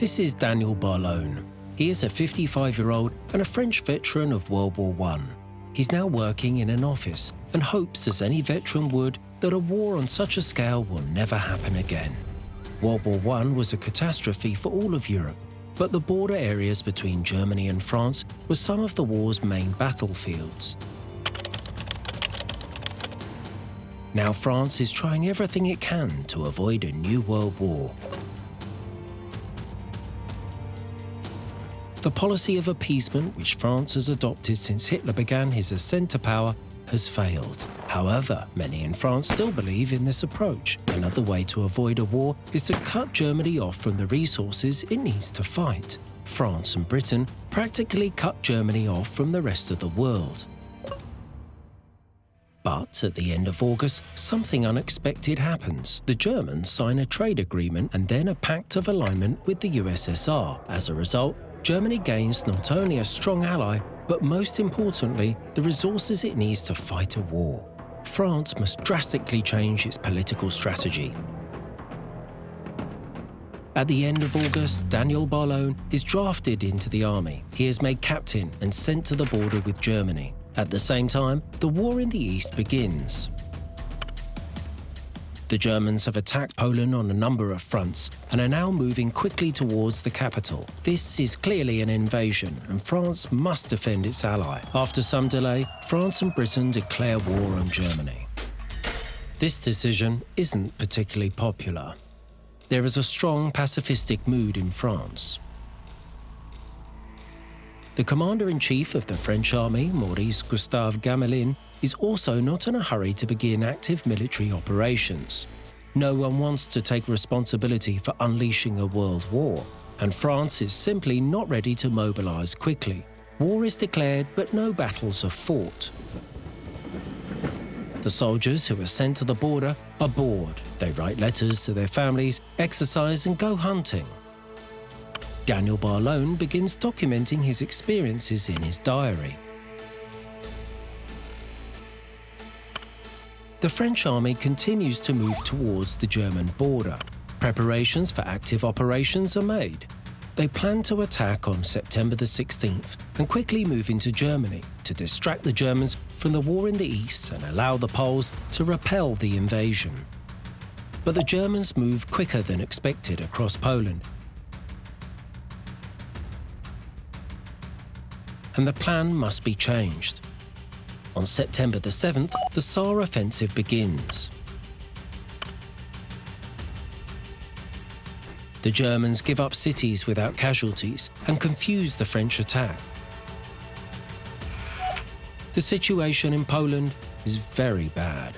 This is Daniel Barlone. He is a 55-year-old and a French veteran of World War I. He's now working in an office and hopes, as any veteran would, that a war on such a scale will never happen again. World War I was a catastrophe for all of Europe, but the border areas between Germany and France were some of the war's main battlefields. Now France is trying everything it can to avoid a new world war. The policy of appeasement which France has adopted since Hitler began his ascent to power has failed. However, many in France still believe in this approach. Another way to avoid a war is to cut Germany off from the resources it needs to fight. France and Britain practically cut Germany off from the rest of the world. But at the end of August, something unexpected happens. The Germans sign a trade agreement and then a pact of alignment with the USSR. As a result, Germany gains not only a strong ally, but most importantly, the resources it needs to fight a war. France must drastically change its political strategy. At the end of August, Daniel Barlone is drafted into the army. He is made captain and sent to the border with Germany. At the same time, the war in the east begins. The Germans have attacked Poland on a number of fronts and are now moving quickly towards the capital. This is clearly an invasion, and France must defend its ally. After some delay, France and Britain declare war on Germany. This decision isn't particularly popular. There is a strong pacifistic mood in France. The commander-in-chief of the French army, Maurice Gustave Gamelin, is also not in a hurry to begin active military operations. No one wants to take responsibility for unleashing a world war, and France is simply not ready to mobilize quickly. War is declared, but no battles are fought. The soldiers who are sent to the border are bored. They write letters to their families, exercise and go hunting. Daniel Barlone begins documenting his experiences in his diary. The French army continues to move towards the German border. Preparations for active operations are made. They plan to attack on September the 16th and quickly move into Germany to distract the Germans from the war in the east and allow the Poles to repel the invasion. But the Germans move quicker than expected across Poland, and the plan must be changed. On September the 7th, the Saar Offensive begins. The Germans give up cities without casualties and confuse the French attack. The situation in Poland is very bad.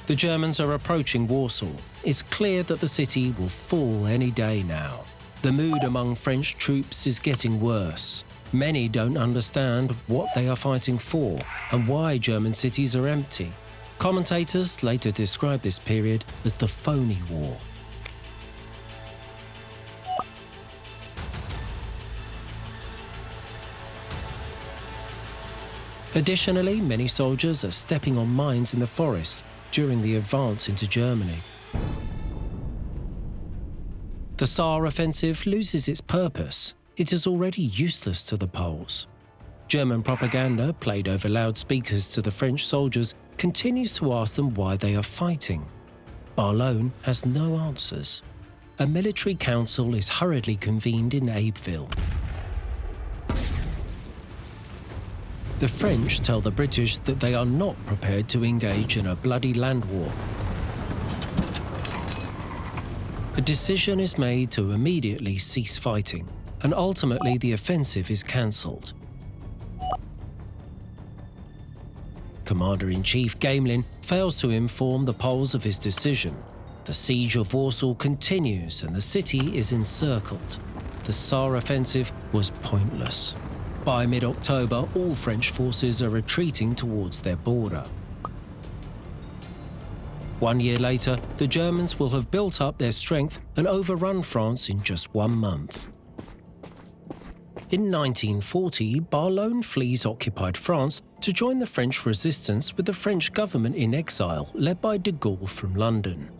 The Germans are approaching Warsaw. It's clear that the city will fall any day now. The mood among French troops is getting worse. Many don't understand what they are fighting for and why German cities are empty. Commentators later describe this period as the Phoney War. Additionally, many soldiers are stepping on mines in the forest during the advance into Germany. The Saar Offensive loses its purpose. It is already useless to the Poles. German propaganda, played over loudspeakers to the French soldiers, continues to ask them why they are fighting. Barlone has no answers. A military council is hurriedly convened in Abbeville. The French tell the British that they are not prepared to engage in a bloody land war. A decision is made to immediately cease fighting, and ultimately the offensive is cancelled. Commander-in-Chief Gamelin fails to inform the Poles of his decision. The siege of Warsaw continues and the city is encircled. The Saar Offensive was pointless. By mid-October, all French forces are retreating towards their border. 1 year later, the Germans will have built up their strength and overrun France in just 1 month. In 1940, Barlone flees occupied France to join the French resistance with the French government in exile, led by de Gaulle from London.